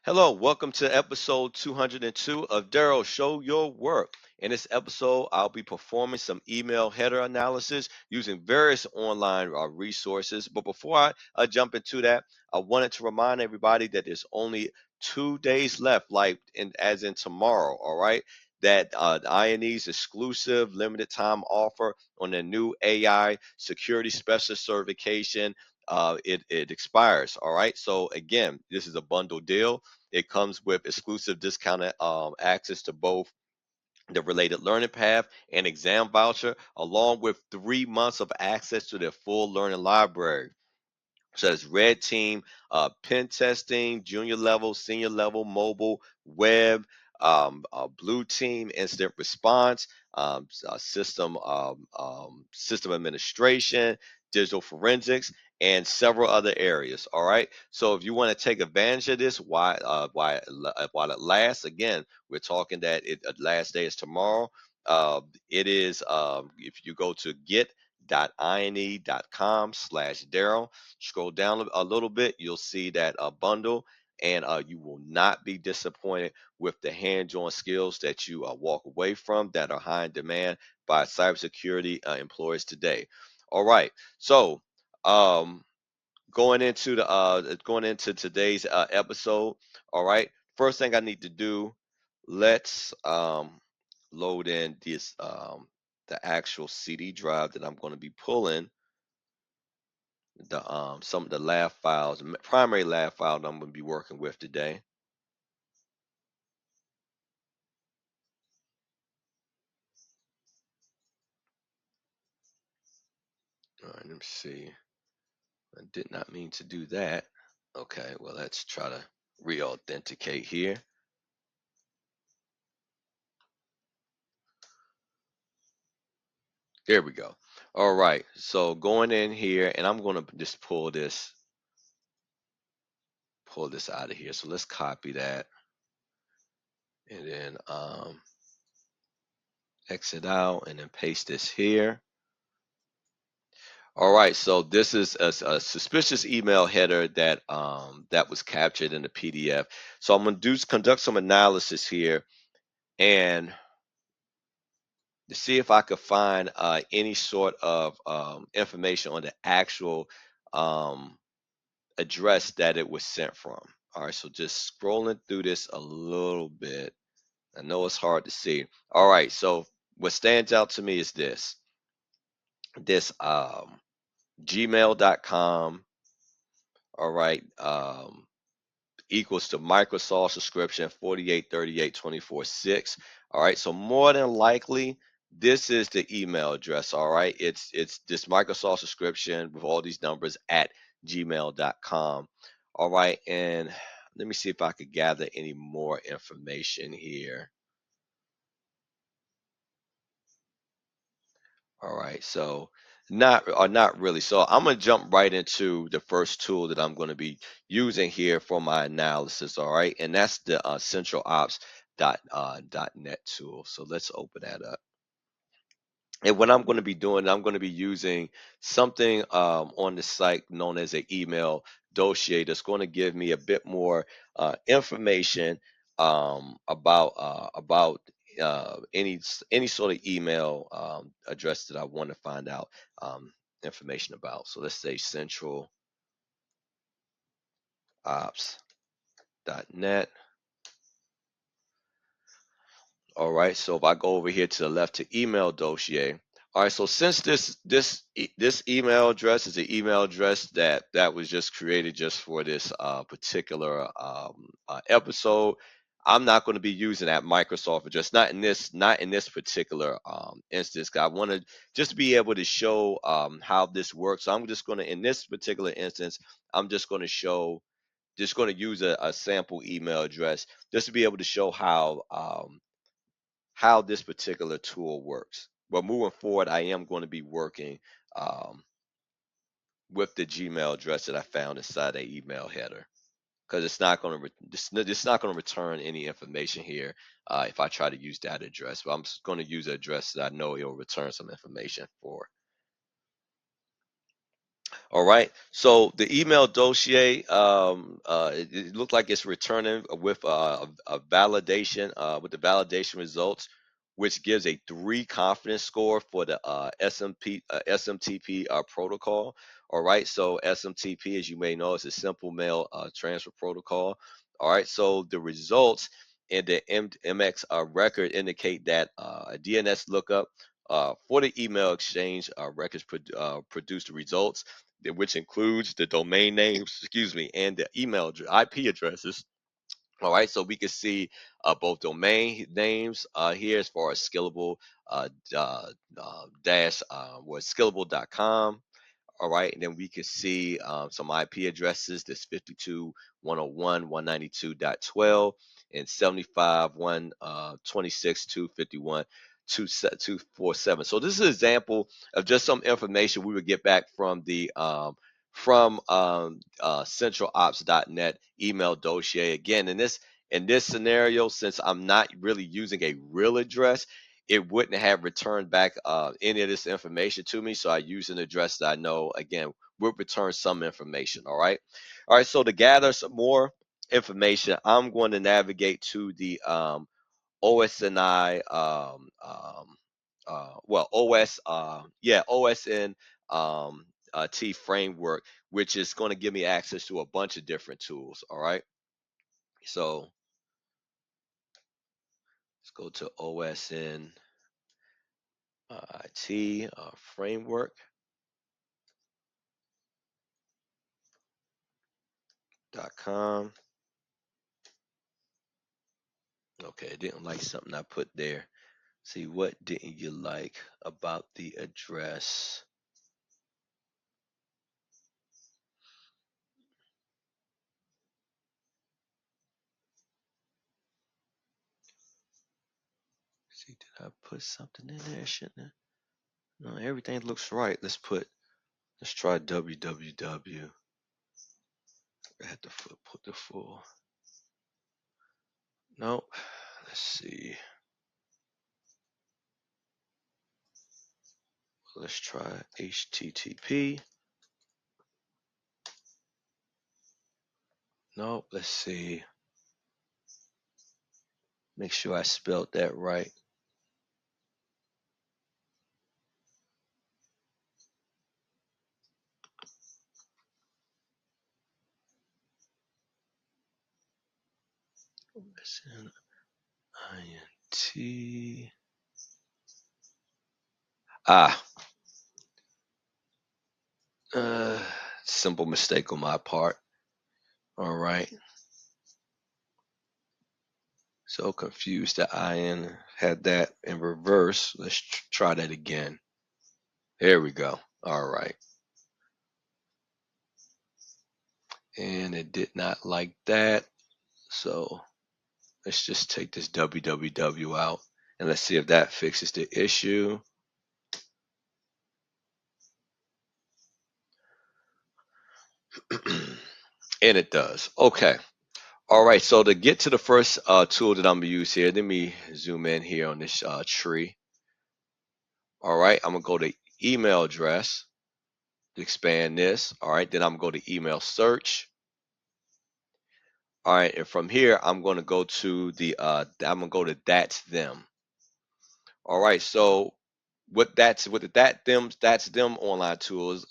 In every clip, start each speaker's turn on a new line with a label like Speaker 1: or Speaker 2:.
Speaker 1: Hello, welcome to episode 202 of Daryl Show Your Work. In this episode, I'll be performing some email header analysis using various online resources. But before I jump into that, I wanted to remind everybody that there's only 2 days left, like as in tomorrow, all right? That the INE's exclusive limited time offer on the new AI security specialist certification. It expires, all right? So again, this is a bundle deal. It comes with exclusive discounted access to both the related learning path and exam voucher, along with 3 months of access to their full learning library. So that's red team, pen testing, junior level, senior level, mobile, web, blue team, incident response, system administration, digital forensics, and several other areas. All right. So if you want to take advantage of this, while it lasts, again, we're talking that last day is tomorrow. It is if you go to get.ine.com/Daryl. Scroll down a little bit, you'll see that bundle, and you will not be disappointed with the hands-on skills that you walk away from that are high in demand by cybersecurity employers today. All right, so um, going into today's episode. All right, first thing I need to do, let's load in this the actual CD drive that I'm going to be pulling the some of the lab files, the primary lab file that I'm going to be working with today. All right, let me see. I did not mean to do that. Okay, well, let's try to re-authenticate here. There we go. All right, so going in here, and I'm going to just pull this out of here. So let's copy that, and then exit out, and then paste this here. All right, so this is a suspicious email header that was captured in the PDF. So I'm going to conduct some analysis here and to see if I could find any sort of information on the actual um, address that it was sent from. All right, so just scrolling through this a little bit. I know it's hard to see. All right, so what stands out to me is this gmail.com. All right. Equals to Microsoft subscription 483824/6. All right. So more than likely, this is the email address. All right. It's this Microsoft subscription with all these numbers at gmail.com. All right. And let me see if I could gather any more information here. All right, so not really. So I'm gonna jump right into the first tool that I'm gonna be using here for my analysis. All right, and that's the Central Ops .net tool. So let's open that up. And what I'm going to be doing, I'm going to be using something on the site known as an email dossier that's going to give me a bit more information about any sort of email address that I want to find out information about. So let's say Central Ops .net. All right, so if I go over here to the left to email dossier, all right, so since this email address is an email address that was just created just for this particular episode, I'm not going to be using that Microsoft address, not in this particular instance. 'Cause I want to just be able to show how this works. So I'm just going to, in this particular instance, I'm just going to use a sample email address just to be able to show how this particular tool works. But moving forward, I am going to be working um, with the Gmail address that I found inside the email header because it's not going to return any information here if I try to use that address. But I'm just going to use an address that I know it'll return some information for. All right. So the email dossier, it looked like it's returning with a validation, with the validation results, which gives a 3 confidence score for the SMTP protocol. All right. So SMTP, as you may know, is a simple mail transfer protocol. All right. So the results in the MX record indicate that a DNS lookup for the email exchange records produce the results, which includes the domain names, excuse me, and the IP addresses. All right, so we can see both domain names here as far as scalable dash was scalable.com. All right, and then we can see some IP addresses. This 52.101.192.12 and 75.126.251.247. So this is an example of just some information we would get back from the centralops.net email dossier. Again, in this scenario, since I'm not really using a real address, it wouldn't have returned back any of this information to me. So I use an address that I know, again, would return some information. All right. All right. So to gather some more information, I'm going to navigate to the OSNI, OSN T framework, which is going to give me access to a bunch of different tools. All right. So let's go to OSN T framework.com. Okay, I didn't like something I put there. See, what didn't you like about the address? See, did I put something in there? Shouldn't I? No, everything looks right. Let's try www. I had to put the full. Nope. Let's see. Let's try HTTP. Nope. Let's see. Make sure I spelled that right. SNINT. Ah, simple mistake on my part. All right. So confused that IN had that in reverse. Let's try that again. There we go. All right. And it did not like that. So let's just take this www out and let's see if that fixes the issue. And it does. Okay. All right. So to get to the first tool that I'm going to use here, let me zoom in here on this tree. All right. I'm going to go to email address to expand this. All right. Then I'm going to go to email search. All right. And from here, I'm going to go to That'sThem. All right. So what the That'sThem online tool is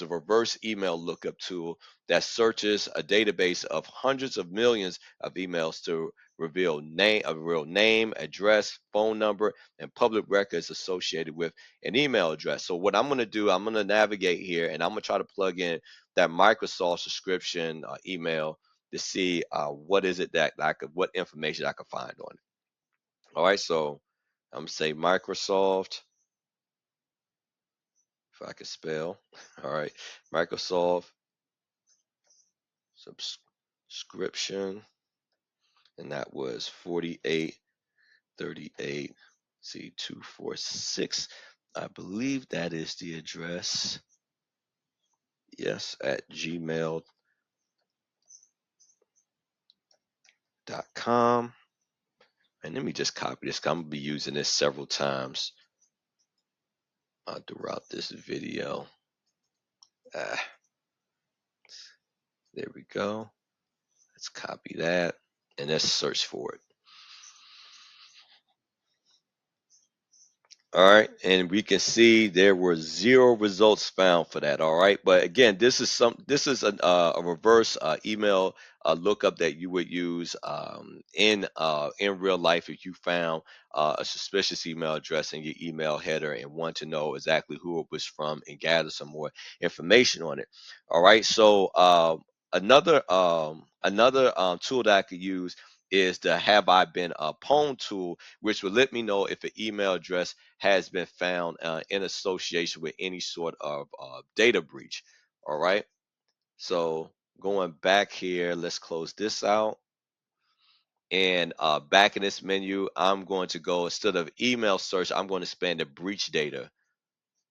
Speaker 1: a reverse email lookup tool that searches a database of hundreds of millions of emails to reveal a real name, address, phone number, and public records associated with an email address. So what I'm going to do, I'm going to navigate here and I'm going to try to plug in that Microsoft subscription email to see what is it that what information I could find on it. All right, so I'm gonna say Microsoft, if I could spell. All right, Microsoft subscription, and that was 4838. See 246. I believe that is the address. Yes, at gmail.com. And let me just copy this. I'm gonna be using this several times throughout this video. There we go. Let's copy that and let's search for it. All right, and we can see there were 0 results found for that. All right, but again, this is a reverse email lookup that you would use in real life if you found a suspicious email address in your email header and want to know exactly who it was from and gather some more information on it. All right, so another tool that I could use is the Have I Been Pwned tool, which will let me know if an email address has been found in association with any sort of data breach. All right. So going back here, let's close this out. And back in this menu, I'm going to go, instead of email search, I'm going to expand the breach data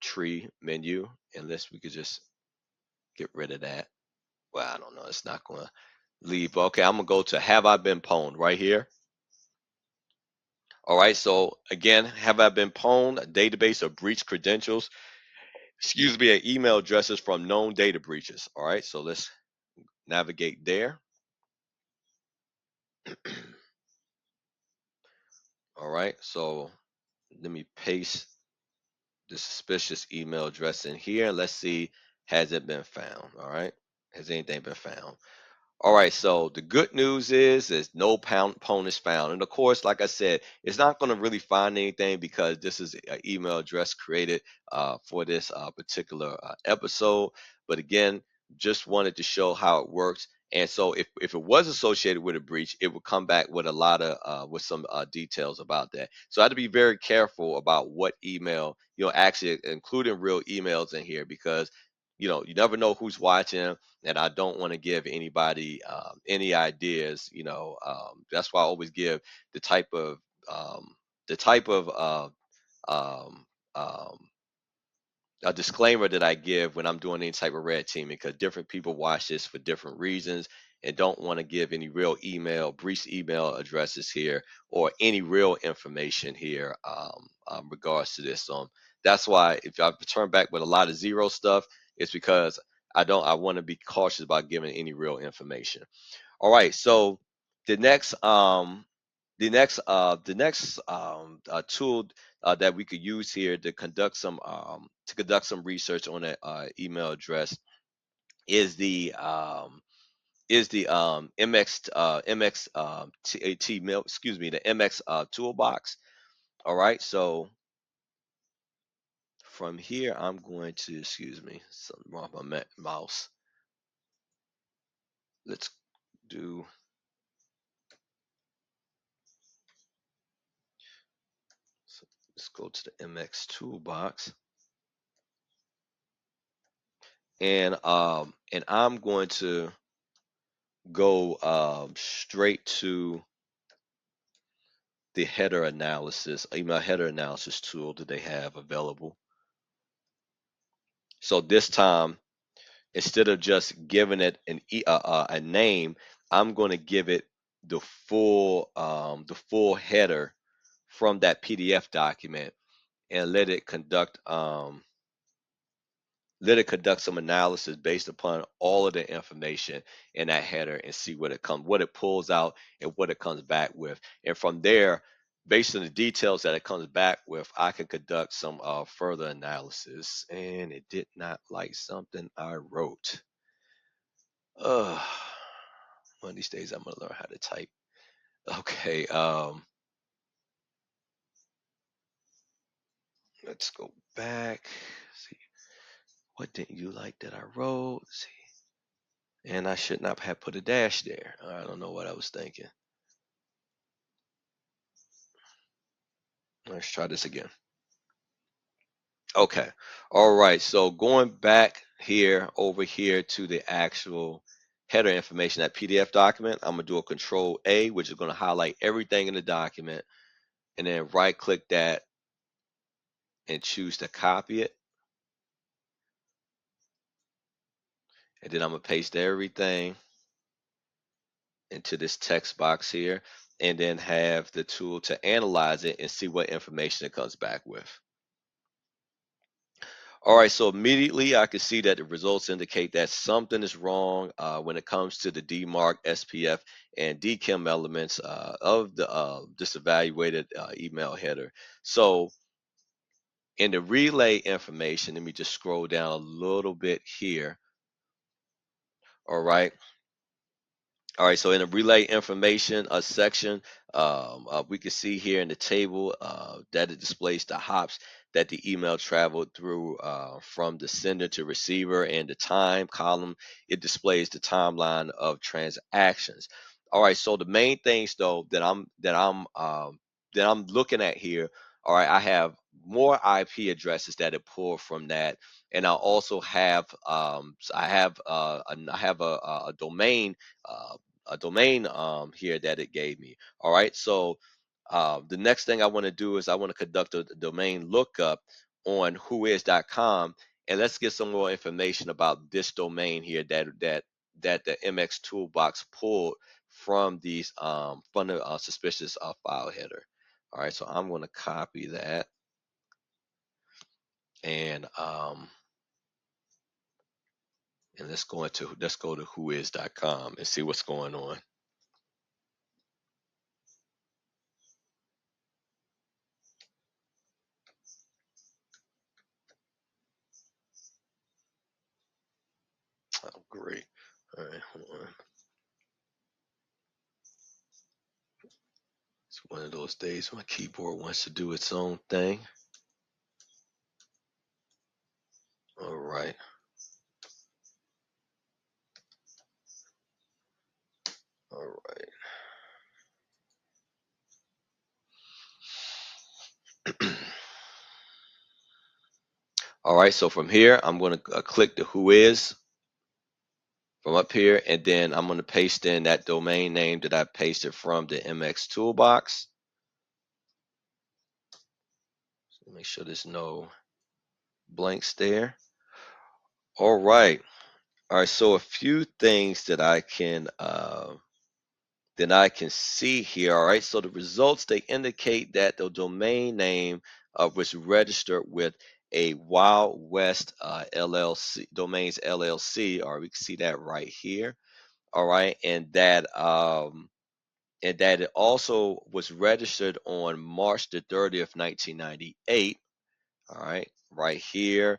Speaker 1: tree menu. Unless we could just get rid of that. Well, I don't know. It's not going to leave. Okay, I'm going to go to Have I Been Pwned right here. All right. So again, have I been pwned? A database of breach credentials, excuse me, an email addresses from known data breaches. All right, so let's navigate there. All right, so let me paste the suspicious email address in here. Let's see, has it been found? All right, has anything been found? All right, so the good news is no pwn is found. And of course, like I said, it's not going to really find anything because this is an email address created for this particular episode. But again, just wanted to show how it works. And so if it was associated with a breach, it would come back with a lot of with some details about that. So I had to be very careful about what email, actually including real emails in here because you never know who's watching, and I don't want to give anybody any ideas. That's why I always give the type of um, the type of um, um, a disclaimer that I give when I'm doing any type of red teaming, because different people watch this for different reasons and don't want to give any real brief email addresses here or any real information here regards to this. That's why if I return back with a lot of zero stuff, it's because I want to be cautious about giving any real information. All right, so the next tool that we could use here to conduct some research on an email address is the MX mail, excuse me, the MX Toolbox. All right, so from here I'm going to, excuse me, something wrong with my mouse. Let's do so let's go to the MX Toolbox. And I'm going to go straight to the email header analysis tool that they have available. So this time, instead of just giving it a name, I'm going to give it the full header from that PDF document and let it conduct some analysis based upon all of the information in that header and see what it pulls out and what it comes back with. And from there, based on the details that it comes back with, I can conduct some further analysis. And it did not like something I wrote. One of these days I'm gonna learn how to type. Okay, let's go back. See, what didn't you like that I wrote? See. And I should not have put a dash there. I don't know what I was thinking. Let's try this again. Okay. All right. So going back here over here to the actual header information, that PDF document, I'm going to do a Ctrl A, which is going to highlight everything in the document, and then right click that and choose to copy it. And then I'm going to paste everything into this text box here, and then have the tool to analyze it and see what information it comes back with. All right, so immediately I can see that the results indicate that something is wrong when it comes to the DMARC, SPF, and DKIM elements of the this evaluated email header. So in the relay information, let me just scroll down a little bit here. All right. All right, so in the relay information section, we can see here in the table that it displays the hops that the email traveled through from the sender to receiver, and the time column, it displays the timeline of transactions. All right, so the main things though that I'm looking at here. All right, I have more IP addresses that it pulled from that, and I also have I have a domain. A domain here that it gave me. All right, so the next thing I want to do is I want to conduct a domain lookup on whois.com, and let's get some more information about this domain here that the MX Toolbox pulled from these from the suspicious file header. All right, so I'm going to copy that and let's go to whois.com and see what's going on. Oh, great. All right, hold on. It's one of those days my keyboard wants to do its own thing. All right. All right. All right. So from here, I'm going to click the who is from up here, and then I'm going to paste in that domain name that I pasted from the MX Toolbox. So make sure there's no blanks there. All right. All right. So a few things that I can see here. All right, so the results, they indicate that the domain name was registered with a Wild West LLC, Domains LLC, or we can see that right here. All right, and that it also was registered on March the 30th, 1998. All right, right here,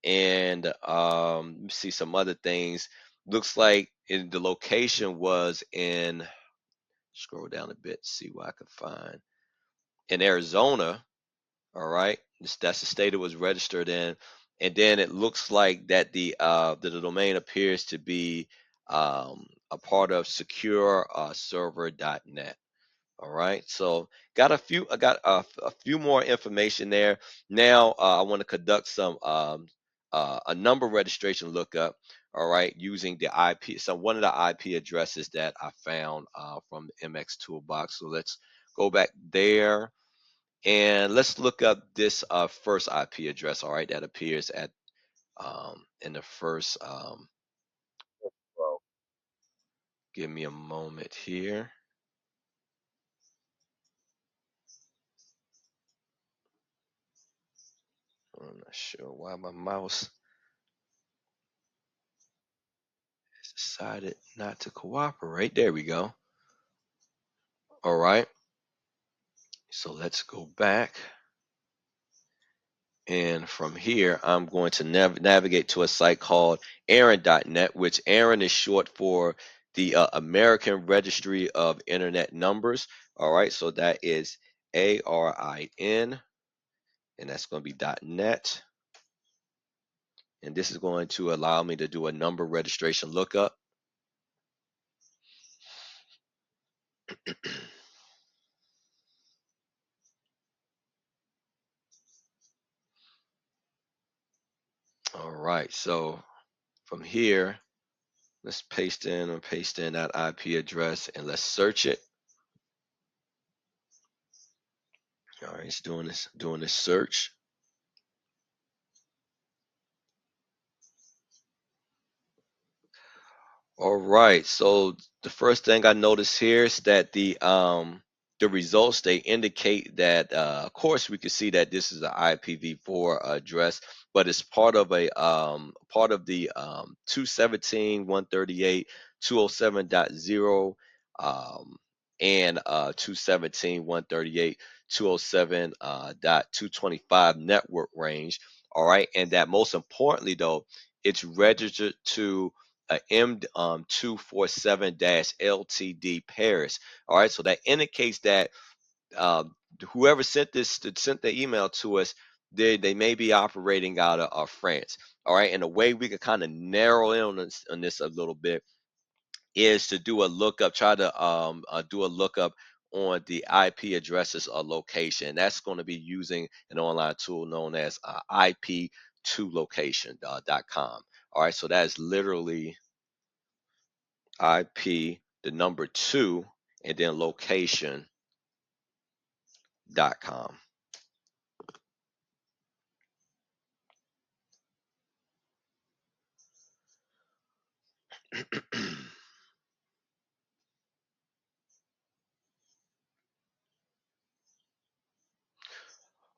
Speaker 1: and let me see some other things. Looks like the location was in, scroll down a bit, see what I can find. In Arizona, all right, that's the state it was registered in, and then it looks like that the domain appears to be a part of secureserver.net. All right, so I got a few more information there. Now I want to conduct some a number registration lookup. All right, using the IP, so one of the IP addresses that I found from the MX Toolbox. So let's go back there and let's look up this first IP address. All right, that appears at in the first. Row. Give me a moment here. I'm not sure why my mouse decided not to cooperate. There we go. All right. So let's go back. And from here, I'm going to navigate to a site called Aaron.net, which Aaron is short for the American Registry of Internet Numbers. All right. So that is ARIN, and that's going to be .net. And this is going to allow me to do a number registration lookup. All right. So from here, let's paste in that IP address and let's search it. All right, it's doing this search. All right, so the first thing I notice here is that the results, they indicate that of course we can see that this is an IPv4 address, but it's part of a part of the 217.138, 207.0, and 217.138, 207 dot 225 network range. All right, and that most importantly though, it's registered to a M247-LTD Paris. All right, so that indicates that um, whoever sent the email to us, they may be operating out of France. All right, and the way we can kind of narrow in on this a little bit is to do a lookup, try to do a lookup on the IP addresses or location. That's going to be using an online tool known as IP2location.com. All right, so that is literally IP, the number two, and then location.com.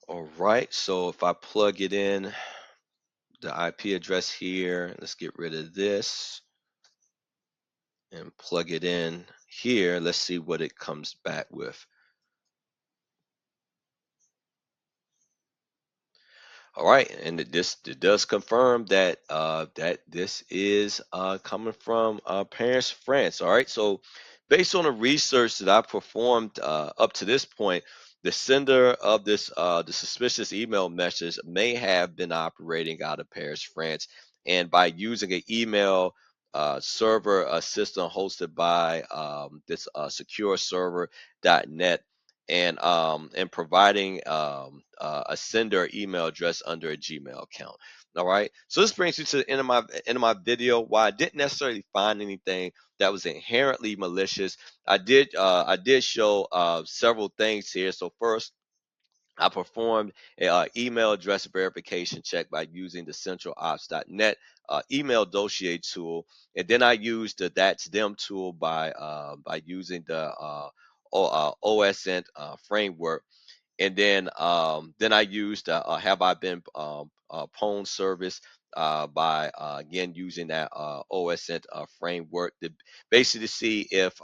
Speaker 1: All right, so if I plug it in, the IP address here, let's get rid of this and plug it in here. Let's see what it comes back with. All right, and it does confirm that that this is coming from Paris, France. All right, so based on the research that I performed up to this point, the sender of this the suspicious email message may have been operating out of Paris, France, and by using an email server system hosted by this secure server.net and providing a sender email address under a Gmail account. All right. So this brings me to the end of my video. While I didn't necessarily find anything that was inherently malicious, I did show several things here. So first, I performed a email address verification check by using the centralops.net email dossier tool, and then I used the That'sThem tool by using the OSINT framework, and then I used have I been pwned service by again using that OSINT framework to basically see if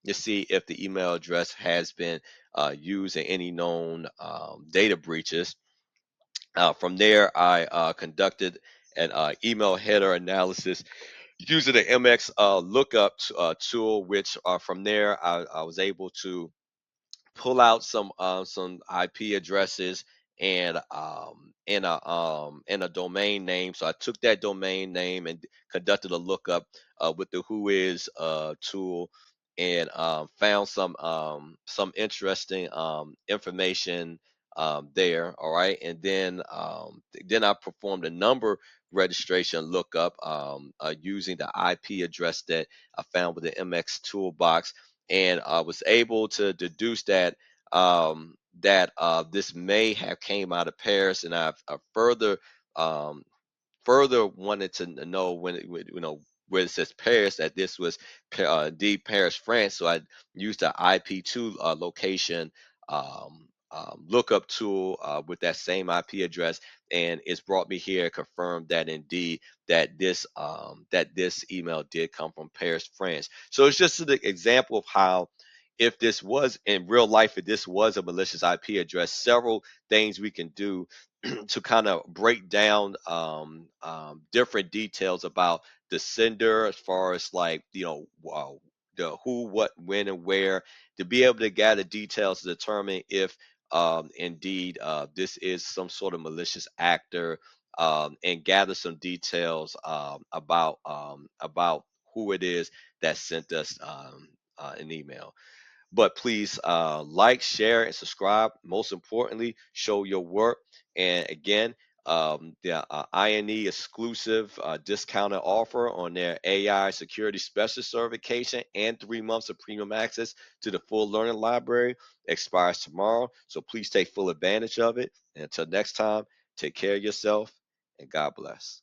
Speaker 1: the email address has been used in any known data breaches. From there, I conducted an email header analysis using the MX lookup tool, which from there I was able to pull out some IP addresses and a domain name. So I took that domain name and conducted a lookup with the Whois tool and found some interesting information there. All right, and then I performed a number registration lookup using the IP address that I found with the MX Toolbox, and I was able to deduce that this may have came out of Paris, and I've um, further wanted to know where it says Paris that this was indeed Paris, France. So I used the IP2 location lookup tool with that same IP address, and it's brought me here, confirmed that indeed that this email did come from Paris, France. So it's just an example of how, if this was in real life, if this was a malicious IP address, several things we can do to kind of break down different details about the sender, as far as like the who, what, when, and where, to be able to gather details to determine if indeed this is some sort of malicious actor, and gather some details about who it is that sent us an email. But please like, share, and subscribe. Most importantly, show your work. And again, the INE exclusive discounted offer on their AI security specialist certification and 3 months of premium access to the full learning library expires tomorrow. So please take full advantage of it. And until next time, take care of yourself and God bless.